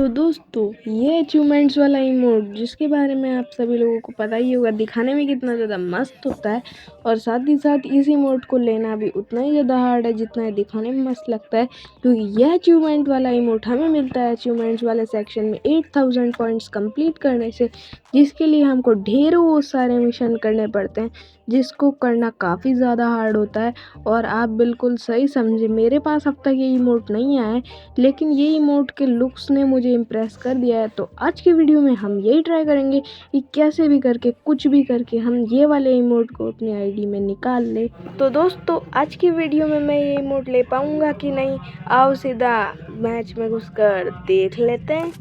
तो दोस्तों, ये अचीवमेंट्स वाला इमोट जिसके बारे में आप सभी लोगों को पता ही होगा, दिखाने में कितना ज़्यादा मस्त होता है और साथ ही साथ इस इमोट को लेना भी उतना ही ज़्यादा हार्ड है जितना ये दिखाने में मस्त लगता है। क्योंकि यह अचीवमेंट वाला इमोट हमें मिलता है अचीवमेंट्स वाले सेक्शन में 8000 पॉइंट्स कंप्लीट करने से, जिसके लिए हमको ढेरों सारे मिशन करने पड़ते हैं, जिसको करना काफ़ी ज़्यादा हार्ड होता है। और आप बिल्कुल सही समझे, मेरे पास अब तक ये इमोट नहीं आया है, लेकिन ये इमोट के लुक्स ने मुझे इम्प्रेस कर दिया है। तो आज की वीडियो में हम यही ट्राई करेंगे कि कैसे भी करके, कुछ भी करके हम ये वाले इमोट को अपनी आईडी में निकाल ले। तो दोस्तों, आज की वीडियो में मैं ये इमोट ले पाऊंगा कि नहीं, आओ सीधा मैच में घुसकर देख लेते हैं।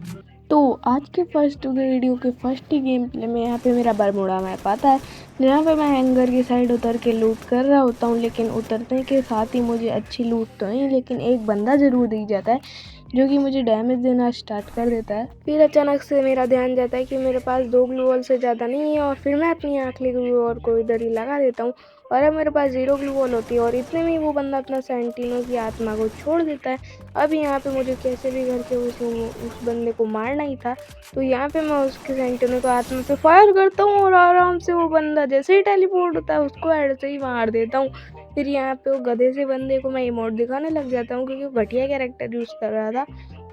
तो आज के फर्स्ट वीडियो के फर्स्ट ही गेम प्ले में यहाँ पे मेरा बरमूडा मैप आता है, जहाँ पे मैं हैंगर की साइड उतर के लूट कर रहा होता हूँ। लेकिन उतरने के साथ ही मुझे अच्छी लूट तो नहीं, लेकिन एक बंदा ज़रूर दिख जाता है जो कि मुझे डैमेज देना स्टार्ट कर देता है। फिर अचानक से मेरा ध्यान जाता है कि मेरे पास 2 ग्लू वॉल से ज़्यादा नहीं है, और फिर मैं अपनी आखिरी ग्लू वॉल को इधर ही लगा देता हूँ। और अब मेरे पास 0 ग्लू वॉल होती है, और इतने में ही वो बंदा अपना सेंटिनो की आत्मा को छोड़ देता है। अब यहाँ पे मुझे कैसे भी करके उस बंदे को मारना ही था। तो यहाँ पे मैं उसके सेंटिनो को आत्मा पे फायर करता हूँ, और आराम से वो बंदा जैसे ही टेलीपोर्ट होता है उसको हेड से ही मार देता हूँ। फिर यहाँ पे वो गधे से बंदे को मैं इमोट दिखाने लग जाता हूँ, क्योंकि वो घटिया कैरेक्टर यूज़ कर रहा था।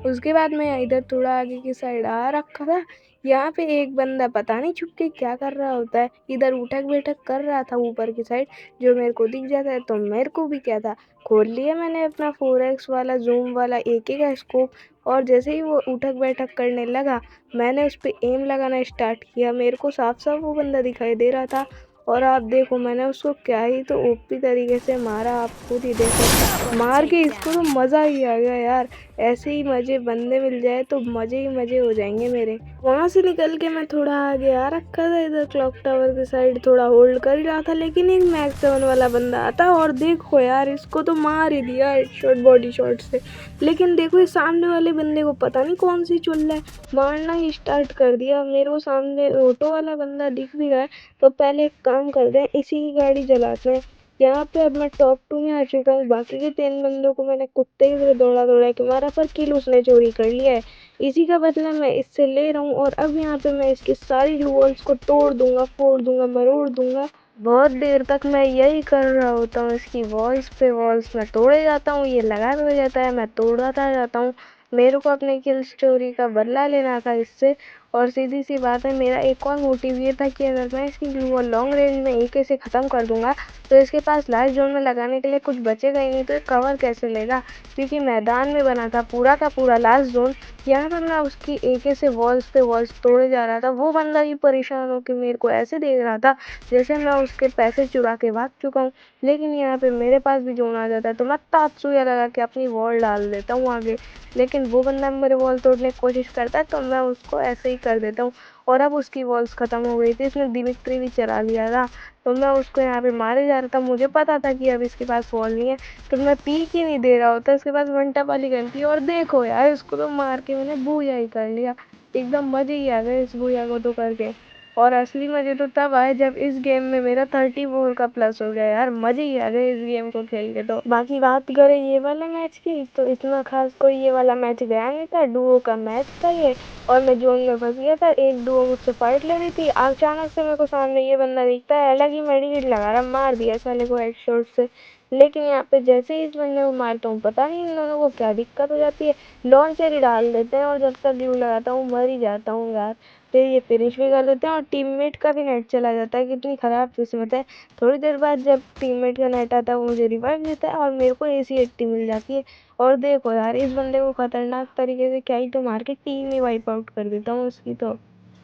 उसके बाद मैं इधर थोड़ा आगे की साइड आ रखा था। यहाँ पे एक बंदा पता नहीं छुप के क्या कर रहा होता है, इधर उठक बैठक कर रहा था ऊपर की साइड, जो मेरे को दिख जाता है। तो मेरे को भी क्या था, खोल लिया मैंने अपना 4x वाला जूम वाला AK का स्कोप, और जैसे ही वो उठक बैठक करने लगा, मैंने उस पर एम लगाना स्टार्ट किया। मेरे को साफ साफ वो बंदा दिखाई दे रहा था, और आप देखो मैंने उसको क्या ही तो ओपी तरीके से मारा। आप खुद ही देखो, मार के इसको तो मज़ा ही आ गया यार। ऐसे ही मज़े बंदे मिल जाए तो मज़े ही मज़े हो जाएंगे मेरे। वहाँ से निकल के मैं थोड़ा आगे आ रखा था, इधर क्लॉक टावर के साइड थोड़ा होल्ड कर ही रहा था, लेकिन एक मैक्स 7 वाला बंदा आता, और देखो यार इसको तो मार ही दिया हेडशॉट बॉडी शॉट से। लेकिन देखो ये सामने वाले बंदे को पता नहीं कौन सी चुल है, मारना ही स्टार्ट कर दिया। मेरे को सामने ऑटो वाला बंदा दिख भी रहा है, तो पहले एक काम करते हैं, इसी की गाड़ी चलाते हैं। यहाँ पे अब मैं टॉप 2 में आ चुका हूँ। बाकी के 3 बंदों को मैंने कुत्ते की तरह दौड़ा दौड़ा के मारा, पर किल उसने चोरी कर लिया है। इसी का बदला मैं इससे ले रहा हूँ, और अब यहाँ पे मैं इसकी सारी वॉल्स को तोड़ दूंगा, फोड़ दूंगा, मरोड़ दूंगा। बहुत देर तक मैं यही कर रहा होता हूँ, इसकी वॉल्स पे वॉल्स मैं तोड़े जाता हूँ, ये लगा हो जाता है, मैं तोड़ता जाता हूँ। मेरे को अपने किल स्टोरी का बदला लेना था इससे। और सीधी सी बात है, मेरा एक और मोटिव ये था कि अगर मैं इसकी ग्लू वॉल लॉन्ग रेंज में AK से ख़त्म कर दूंगा, तो इसके पास लास्ट जोन में लगाने के लिए कुछ बचेगा ही नहीं, तो कवर कैसे लेगा, क्योंकि मैदान में बना था पूरा का पूरा लास्ट जोन। यहाँ पर मैं उसकी AK से वॉल्स पे वॉल्स तोड़े जा रहा था, वो बंदा भी परेशान होकर मेरे को ऐसे देख रहा था जैसे मैं उसके पैसे चुरा के भाग चुका हूँ। लेकिन यहाँ पे मेरे पास भी जोन आ जाता है, तो मैं तात्सुया लगा के अपनी वॉल डाल देता हूँ आगे। लेकिन वो बंदा मेरे वॉल तोड़ने की कोशिश करता है, तो मैं उसको ऐसे ही कर देता हूँ। और अब उसकी वॉल्स ख़त्म हो गई थी, इसने दिमित्री भी चला लिया था, तो मैं उसको यहाँ पे मारे जा रहा था। मुझे पता था कि अब इसके पास वॉल नहीं है, तो मैं पीक ही नहीं दे रहा होता, इसके पास 1 टैप वाली गन थी। और देखो यार, इसको तो मार के मैंने बूया ही कर लिया। एकदम मज़े ही आ गए इस बूया को तो करके। और असली मज़े तो तब आए जब इस गेम में मेरा 34 का प्लस हो गया यार। मज़े ही आ गए इस गेम को खेल के। तो बाकी बात करें ये वाला मैच की, तो इतना खास कोई ये वाला मैच गया नहीं था, डुओ का मैच था ये। और मैं जोन में फंस गया था, एक डुओ मुझसे फाइट ले रही थी, अचानक से मेरे को सामने ये बंदा दिखता है, अलग ही मेडिकेट लगा रहा, मार दिया साले को हेडशॉट से। लेकिन यहाँ पे जैसे ही इस बंदे को मारता हूँ, पता नहीं इन दोनों को क्या दिक्कत हो जाती है, लॉन्चर ही डाल देते हैं, और जब तक ड्यू लगाता हूँ मर ही जाता हूँ यार। फिर ये फिनिश भी कर देते हैं, और टीममेट का भी नेट चला जाता है। कितनी ख़राब किस्मत है। थोड़ी देर बाद जब टीममेट का नेट आता है, वो मुझे रिवाइव देता है, और मेरे को AC-80 मिल जाती है। और देखो यार, इस बंदे को खतरनाक तरीके से क्या ही तो मार के टीम ही वाइप आउट कर देता हूँ उसकी। तो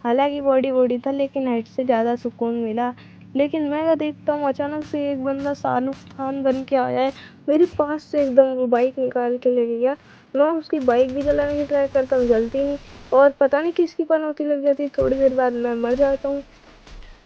हालांकि बॉडी था, लेकिन हेड से ज़्यादा सुकून मिला। लेकिन मैं क्या देखता हूँ, अचानक से एक बंदा शाहरुख खान बन के आया है मेरे पास से, एकदम वो बाइक निकाल के ले गया। मैं उसकी बाइक भी चलाने की ट्राई करता हूँ, चलती नहीं, और पता नहीं किसकी पनौती लग जाती है, थोड़ी देर बाद मैं मर जाता हूँ।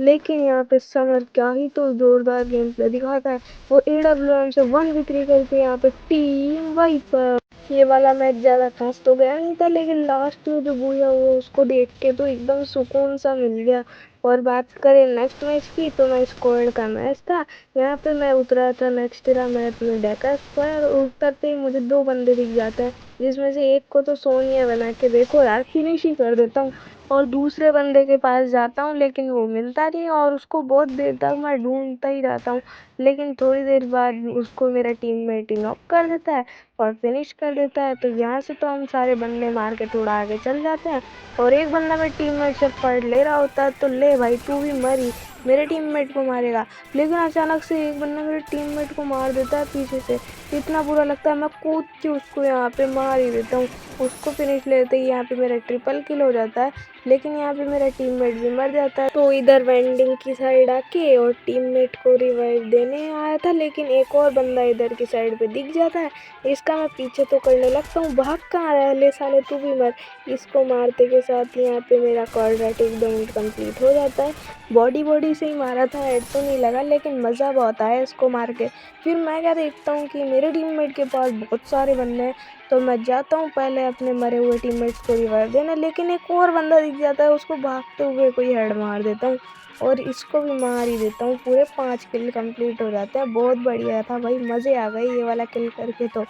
लेकिन यहाँ पे समर क्या ही तो जोरदार गेम प्ले दिखाता है। वो AWM से 1v3 करके यहाँ पे टीम वाइपर। ये वाला मैच ज़्यादा खास तो गया नहीं था, लेकिन लास्ट में जो बूया हुआ उसको देख के तो एकदम सुकून सा मिल गया। और बात करें नेक्स्ट मैच की, तो मैं स्क्वाड का मैच था। यहाँ पे मैं उतरा था नेक्स्ट रहा मैं अपने डेका स्क्वाड, और उतरते ही मुझे 2 बंदे दिख जाते हैं, जिसमें से एक को तो सोनिया बना के देखो यार फिनिश ही कर देता हूँ। और दूसरे बंदे के पास जाता हूँ, लेकिन वो मिलता नहीं, और उसको बहुत देर तक मैं ढूंढता ही रहता हूँ। लेकिन थोड़ी देर बाद उसको मेरा टीममेट ही नॉक कर देता है और फिनिश कर देता है। तो यहाँ से तो हम सारे बंदे मार के थोड़ा आगे चल जाते हैं, और एक बंदा मेरे टीममेट से फाइट ले रहा होता है, तो ले भाई तू भी मरी, मेरे टीममेट को मारेगा। लेकिन अचानक से एक बंदा मेरे टीममेट को मार देता है पीछे से। इतना बुरा लगता है, मैं कूद के उसको यहाँ पे मार ही देता हूँ। उसको फिनिश लेते ही यहाँ पे मेरा ट्रिपल किल हो जाता है, लेकिन यहाँ पे मेरा टीममेट भी मर जाता है। तो इधर वेंडिंग की साइड आके और टीममेट को रिवाइव देने आया था, लेकिन एक और बंदा इधर की साइड पे दिख जाता है। इसका मैं पीछे तो करने लगता हूँ, भाग कहाँ रहा है ले साले तू भी मर। इसको मारते के साथ यहाँ पे मेरा क्वाड्रेटिक डाउन कंप्लीट हो जाता है। बॉडी से ही मारा था, हेड तो नहीं लगा, लेकिन मज़ा बहुत आया इसको मार के। फिर मैं क्या देखता हूँ कि मेरे टीममेट के पास बहुत सारे बंदे हैं, तो मैं जाता हूँ पहले अपने मरे हुए टीममेट्स को रिवाइव देने, लेकिन एक और बंदा दिख जाता है, उसको भागते हुए कोई हेड मार देता हूँ और इसको भी मार ही देता हूँ। पूरे 5 किल कंप्लीट हो जाते हैं। बहुत बढ़िया था भाई, मज़े आ गए ये वाला किल करके। तो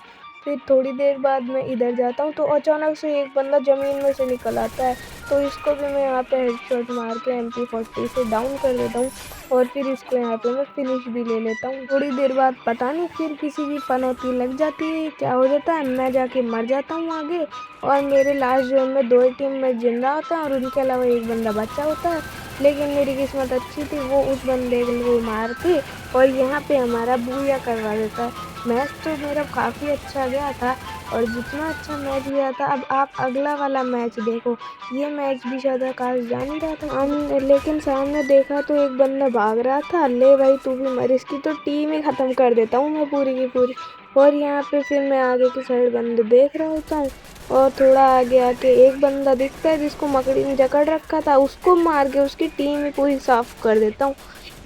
फिर थोड़ी देर बाद मैं इधर जाता हूँ, तो अचानक से एक बंदा ज़मीन में से निकल आता है, तो इसको भी मैं यहाँ पे हेडशॉट मार के MP40 से डाउन कर देता हूँ, और फिर इसको यहाँ पे मैं फिनिश भी ले लेता हूँ। थोड़ी देर बाद पता नहीं फिर किसी की पनौती लग जाती है, क्या हो जाता है, मैं जाके मर जाता हूँ आगे, और मेरे लास्ट जोन में 2 ही टीम में जिंदा होता है, और उनके अलावा एक बंदा बचा होता है। लेकिन मेरी किस्मत अच्छी थी, वो उस बंदे को मार के और यहाँ पे हमारा बूया करवा देता है। मैच तो मेरा काफ़ी अच्छा गया था, और जितना अच्छा मैच गया था, अब आप अगला वाला मैच देखो। ये मैच भी ज़्यादा खास जा नहीं रहा था, लेकिन सामने देखा तो एक बंदा भाग रहा था, ले भाई तू भी मर, इसकी तो टीम ही ख़त्म कर देता हूँ मैं पूरी की पूरी। और यहाँ पे फिर मैं आगे की साइड बंदे देख रहा होता हूँ, और थोड़ा आगे आके एक बंदा दिखता है जिसको मकड़ी ने जकड़ रखा था, उसको मार के उसकी टीम ही पूरी साफ कर देता हूँ।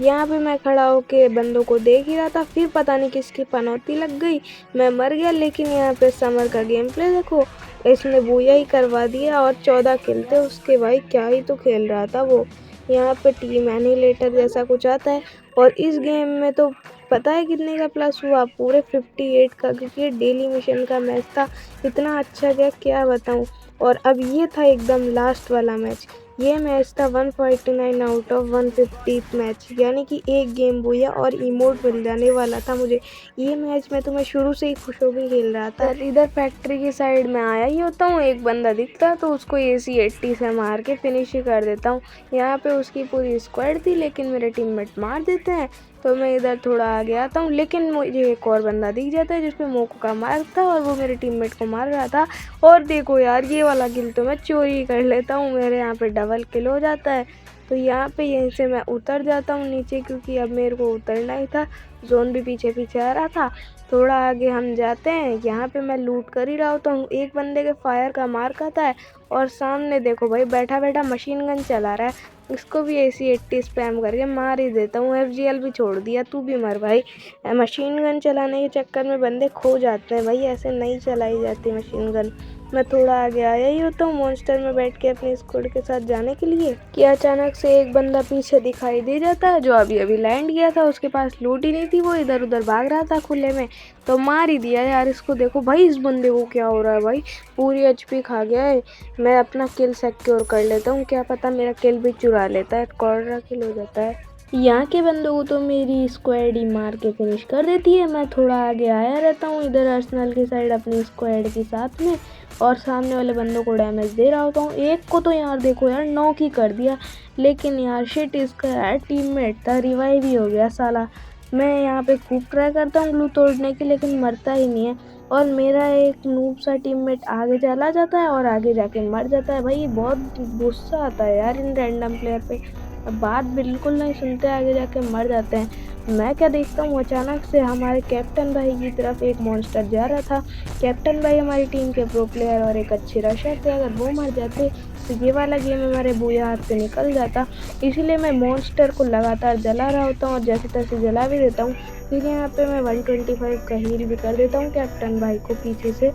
यहाँ पे मैं खड़ा होके बंदों को देख ही रहा था, फिर पता नहीं किसकी पनौती लग गई, मैं मर गया। लेकिन यहाँ पे समर का गेम प्ले देखो, इसने बूया ही करवा दिया, और 14 किल थे उसके। भाई क्या ही तो खेल रहा था वो। यहाँ पे टीम एनिलेटर जैसा कुछ आता है, और इस गेम में तो पता है कितने का प्लस हुआ, पूरे 58 का, क्योंकि डेली मिशन का मैच था। इतना अच्छा गया क्या बताऊँ। और अब ये था एकदम लास्ट वाला मैच। ये मैच था 149 आउट ऑफ 150 मैच, यानी कि एक गेम बूया और इमोट मिल जाने वाला था मुझे। ये मैच में तो मैं शुरू से ही खुश होकर खेल रहा था। इधर फैक्ट्री की साइड में आया ही होता हूँ, एक बंदा दिखता है तो उसको AC-80 से मार के फिनिश ही कर देता हूँ। यहाँ पे उसकी पूरी स्क्वाड थी, लेकिन मेरे टीममेट मार देते हैं, तो मैं इधर थोड़ा आगे आता हूँ, लेकिन मुझे एक और बंदा दिख जाता है जिसपे मोको का मार्क था, और वो मेरे टीममेट को मार रहा था। और देखो यार, ये वाला किल तो मैं चोरी कर लेता हूँ, मेरे यहाँ पे डबल किल हो जाता है। तो यहाँ पे यहीं से मैं उतर जाता हूँ नीचे, क्योंकि अब मेरे को उतरना ही था, जोन भी पीछे पीछे आ रहा था। थोड़ा आगे हम जाते हैं, यहाँ पे मैं लूट कर ही रहा होता हूँ, एक बंदे के फायर का मार्क आता है, और सामने देखो भाई बैठा बैठा मशीन गन चला रहा है, इसको भी AC-80 स्पैम करके मार ही देता हूँ। FGL भी छोड़ दिया, तू भी मर भाई। मशीन गन चलाने के चक्कर में बंदे खो जाते हैं भाई, ऐसे नहीं चलाई जाती मशीन गन। मैं थोड़ा आगे आया ही होता हूँ मॉन्स्टर में बैठ के अपने स्क्वाड के साथ जाने के लिए, कि अचानक से एक बंदा पीछे दिखाई दे जाता है, जो अभी अभी लैंड किया था, उसके पास लूट ही नहीं थी, वो इधर उधर भाग रहा था खुले में, तो मार ही दिया यार इसको। देखो भाई इस बंदे को क्या हो रहा है भाई, पूरी HP खा गया है। मैं अपना किल सिक्योर कर लेता हूँ, क्या पता मेरा किल भी चुरा लेता है, क्वाड्रा किल हो जाता है। यहाँ के बंदों को तो मेरी स्क्वाड ही मार के फिनिश कर देती है। मैं थोड़ा आगे आया रहता हूँ इधर अर्सेनल की साइड अपनी स्क्वाड के साथ में, और सामने वाले बंदों को डैमेज दे रहा होता हूँ। एक को तो यार देखो यार नॉक ही कर दिया, लेकिन यार शिट, इसका यार टीममेट था, रिवाइव ही हो गया साला। मैं यहाँ पे खूब ट्राई करता हूँ ग्लू तोड़ने की, लेकिन मरता ही नहीं है, और मेरा एक नूब सा टीममेट आगे चला जाता है और आगे जाके मर जाता है। भाई बहुत गुस्सा आता है यार इन रैंडम प्लेयर पे, बात बिल्कुल नहीं सुनते, आगे जाके मर जाते हैं। मैं क्या देखता हूँ, अचानक से हमारे कैप्टन भाई की तरफ एक मॉन्स्टर जा रहा था। कैप्टन भाई हमारी टीम के प्रो प्लेयर और एक अच्छे रशर थे, अगर वो मर जाते तो ये वाला गेम हमारे बूया हाथ से निकल जाता। इसीलिए मैं मॉन्स्टर को लगातार जला रहा होता हूँ, और जैसे तैसे जला भी देता हूँ। फिर यहाँ पे मैं 125 का हील भी कर देता हूँ कैप्टन भाई को पीछे से,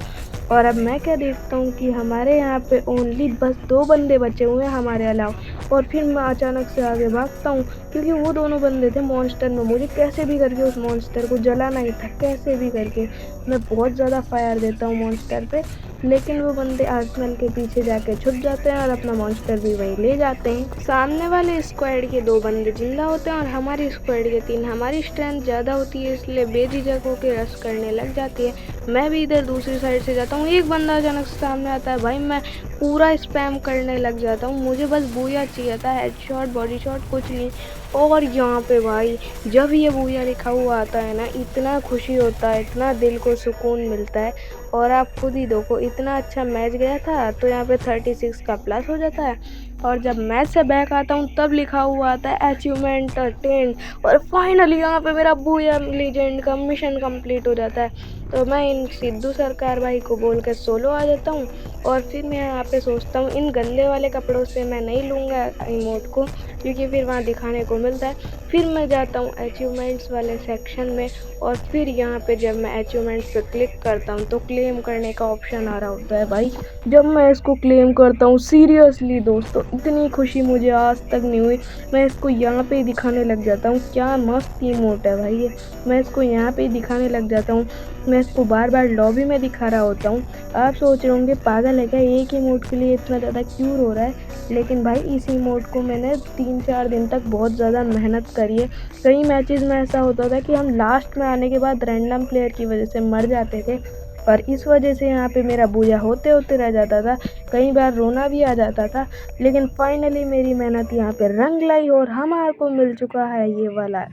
और अब मैं क्या देखता हूँ कि हमारे यहाँ पे ओनली बस 2 बंदे बचे हुए हैं हमारे अलावा। और फिर मैं अचानक से आगे भागता हूँ क्योंकि वो दोनों बंदे थे मॉन्स्टर में। मुझे कैसे भी करके उस मॉन्स्टर को जलाना ही था, कैसे भी करके। मैं बहुत ज़्यादा फायर देता हूँ मॉन्स्टर पे, लेकिन वो बंदे आर्सेनल के पीछे जाके छुप जाते हैं और अपना मॉन्स्टर भी वहीं ले जाते हैं। सामने वाले स्क्वाड के 2 बंदे जिंदा होते हैं और हमारी स्क्वाड के 3। हमारी स्ट्रेंथ ज़्यादा होती है इसलिए बेझिझक होकर रश करने लग जाती है। मैं भी इधर दूसरी साइड से जाता हूँ। एक बंदा अचानक से सामने आता है, भाई मैं पूरा स्पैम करने लग जाता हूँ। मुझे बस बूया चाहिए था, हेडशॉट बॉडी शॉट कुछ नहीं। और यहाँ पे भाई जब ये बूया लिखा हुआ आता है ना, इतना खुशी होता है, इतना दिल को सुकून मिलता है। और आप खुद ही देखो, इतना अच्छा मैच गया था तो यहाँ पे 36 का प्लस हो जाता है। और जब मैच से बैक आता हूँ तब लिखा हुआ आता है अचीवमेंट अटेंड। और फाइनली यहाँ पे मेरा बूया लीजेंड का मिशन कंप्लीट हो जाता है। तो मैं इन सिद्धू सरकार भाई को बोल के सोलो आ जाता हूँ। और फिर मैं यहाँ पे सोचता हूँ इन गंदे वाले कपड़ों से मैं नहीं लूँगा इमोट को, क्योंकि फिर वहाँ दिखाने को मिलता है। फिर मैं जाता हूँ अचीवमेंट्स वाले सेक्शन में। और फिर यहाँ पे जब मैं अचीवमेंट्स पे क्लिक करता हूँ तो क्लेम करने का ऑप्शन आ रहा होता है। भाई जब मैं इसको क्लेम करता हूँ, सीरियसली दोस्तों इतनी खुशी मुझे आज तक नहीं हुई। मैं इसको यहाँ पे ही दिखाने लग जाता हूँ। क्या मस्त इमोट है भाई ये। मैं इसको यहाँ पे ही दिखाने लग जाता हूँ। मैं इसको बार बार लॉबी में दिखा रहा होता हूँ। आप सोच रहे होंगे पागल है क्या, एक ही इमोट के लिए इतना ज़्यादा क्यों रो रहा है। लेकिन भाई इस इमोट को मैंने 3-4 दिन तक बहुत ज़्यादा मेहनत करी है। कई मैचेस में ऐसा होता था कि हम लास्ट में आने के बाद रैंडम प्लेयर की वजह से मर जाते थे, और इस वजह से यहाँ पे मेरा बूया होते होते रह जाता था। कई बार रोना भी आ जाता था। लेकिन फाइनली मेरी मेहनत यहाँ पे रंग लाई और हमारे को मिल चुका है ये वाला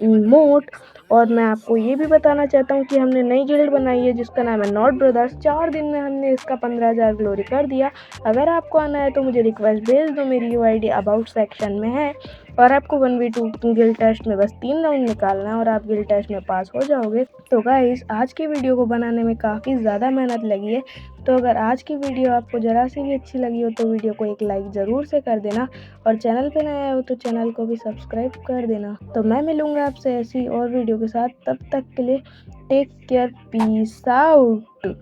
इमोट। और मैं आपको ये भी बताना चाहता हूँ कि हमने नई गिल्ड बनाई है जिसका नाम है नॉट ब्रदर्स। 4 दिन में हमने इसका 15,000 ग्लोरी कर दिया। अगर आपको आना है तो मुझे रिक्वेस्ट भेज दो, मेरी यूआईडी अबाउट सेक्शन में है। और आपको 1v2 गिल्ड टेस्ट में बस 3 राउंड निकालना है और आप गिल्ड टेस्ट में पास हो जाओगे। तो गाइस आज की वीडियो को बनाने में काफ़ी ज़्यादा मेहनत लगी है। तो अगर आज की वीडियो आपको ज़रा सी भी अच्छी लगी हो तो वीडियो को एक लाइक ज़रूर से कर देना, और चैनल पे नया हो तो चैनल को भी सब्सक्राइब कर देना। तो मैं मिलूँगा आपसे ऐसी और वीडियो के साथ, तब तक के लिए टेक केयर, पीस आउट।